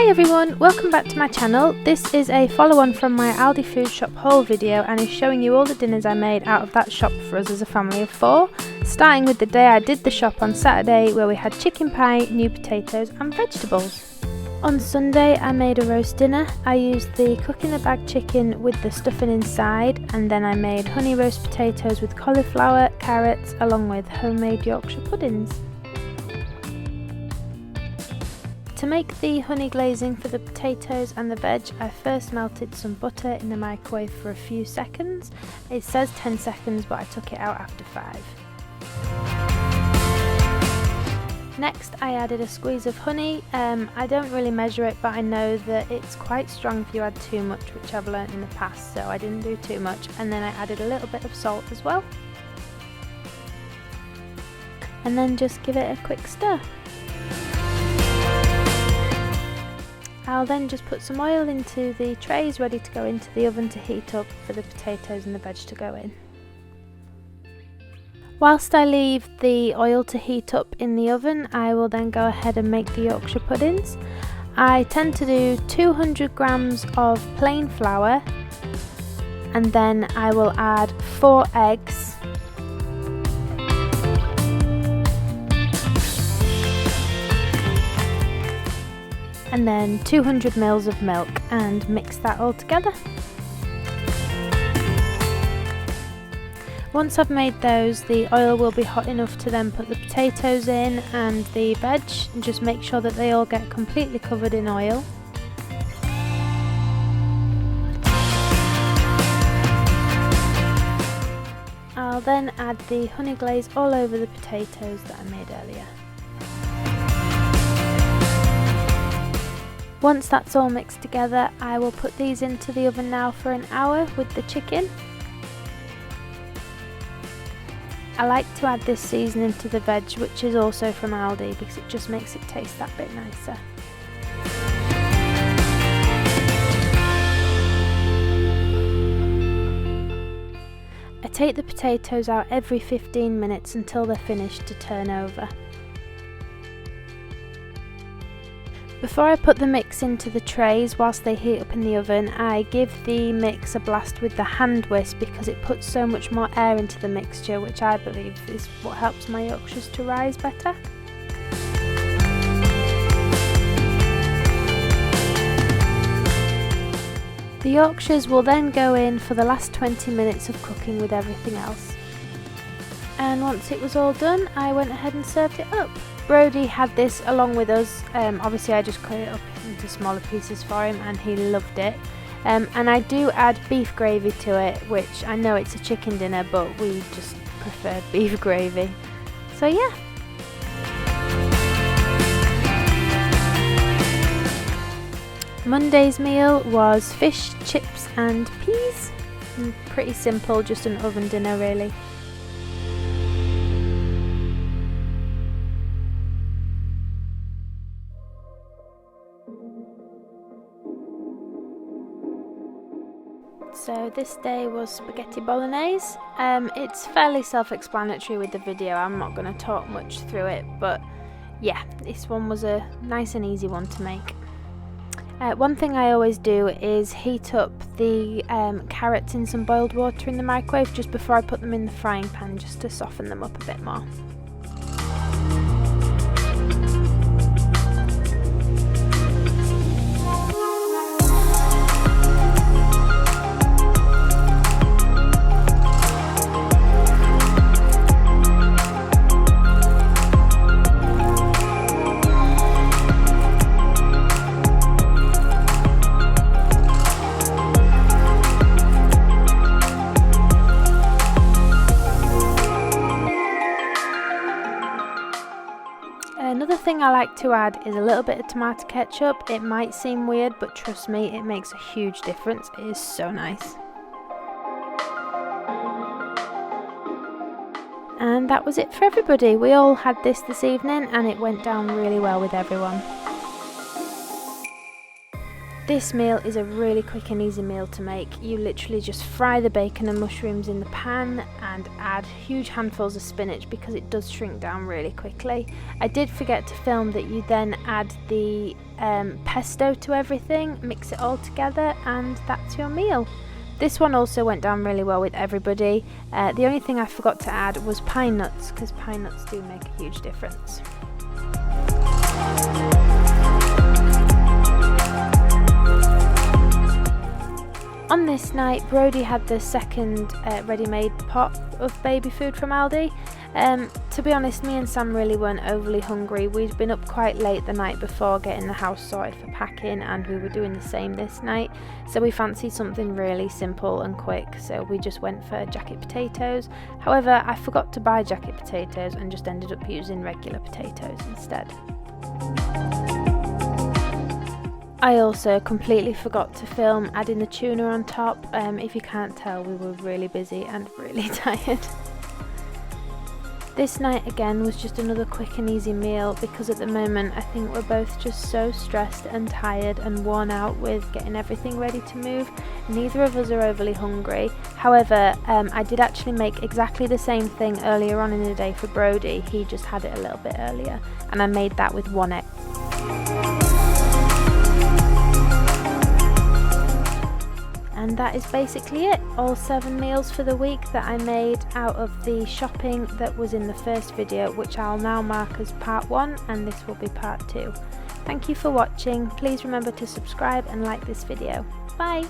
Hi everyone, welcome back to my channel. This is a follow-on from my Aldi food shop haul video and is showing you all the dinners I made out of that shop for us as a family of 4, starting with the day I did the shop on Saturday where we had chicken pie, new potatoes and vegetables. On Sunday I made a roast dinner. I used the cook in the bag chicken with the stuffing inside, and then I made honey roast potatoes with cauliflower, carrots along with homemade Yorkshire puddings. To make the honey glazing for the potatoes and the veg, I first melted some butter in the microwave for a few seconds. It says 10 seconds, but I took it out after 5. Next I added a squeeze of honey. I don't really measure it, but I know that it's quite strong if you add too much, which I've learnt in the past, so I didn't do too much. And then I added a little bit of salt as well. And then just give it a quick stir. I'll then just put some oil into the trays ready to go into the oven to heat up for the potatoes and the veg to go in. Whilst I leave the oil to heat up in the oven, I will then go ahead and make the Yorkshire puddings. I tend to do 200 grams of plain flour, and then I will add 4 eggs, and then 200 ml of milk, and mix that all together. Once I've made those, the oil will be hot enough to then put the potatoes in and the veg, and just make sure that they all get completely covered in oil. I'll then add the honey glaze all over the potatoes that I made earlier. Once that's all mixed together, I will put these into the oven now for an hour with the chicken. I like to add this seasoning to the veg, which is also from Aldi, because it just makes it taste that bit nicer. I take the potatoes out every 15 minutes until they're finished to turn over. Before I put the mix into the trays whilst they heat up in the oven, I give the mix a blast with the hand whisk because it puts so much more air into the mixture, which I believe is what helps my Yorkshires to rise better. The Yorkshires will then go in for the last 20 minutes of cooking with everything else. And once it was all done, I went ahead and served it up. Brody had this along with us. Obviously I just cut it up into smaller pieces for him and he loved it. And I do add beef gravy to it, which I know it's a chicken dinner, but we just preferred beef gravy. So yeah. Monday's meal was fish, chips and peas. Pretty simple, just an oven dinner really. So this day was spaghetti bolognese. It's fairly self-explanatory with the video, I'm not going to talk much through it, but yeah, this one was a nice and easy one to make. One thing I always do is heat up the carrots in some boiled water in the microwave just before I put them in the frying pan, just to soften them up a bit more. Another thing I like to add is a little bit of tomato ketchup. It might seem weird, but trust me, it makes a huge difference. It is so nice. And that was it for everybody. We all had this evening and it went down really well with everyone. This meal is a really quick and easy meal to make. You literally just fry the bacon and mushrooms in the pan and add huge handfuls of spinach because it does shrink down really quickly. I did forget to film that you then add the pesto to everything, mix it all together, and that's your meal. This one also went down really well with everybody. The only thing I forgot to add was pine nuts, because pine nuts do make a huge difference. On this night, Brody had the second ready-made pot of baby food from Aldi. To be honest, me and Sam really weren't overly hungry. We'd been up quite late the night before getting the house sorted for packing, and we were doing the same this night, so we fancied something really simple and quick, so we just went for jacket potatoes. However, I forgot to buy jacket potatoes and just ended up using regular potatoes instead. I also completely forgot to film adding the tuna on top. If you can't tell, we were really busy and really tired. This night again was just another quick and easy meal because at the moment I think we're both just so stressed and tired and worn out with getting everything ready to move. Neither of us are overly hungry. However, I did actually make exactly the same thing earlier on in the day for Brody. He just had it a little bit earlier, and I made that with 1 egg. And that is basically it, all 7 meals for the week that I made out of the shopping that was in the first video, which I'll now mark as part 1, and this will be part 2. Thank you for watching. Please remember to subscribe and like this video. Bye!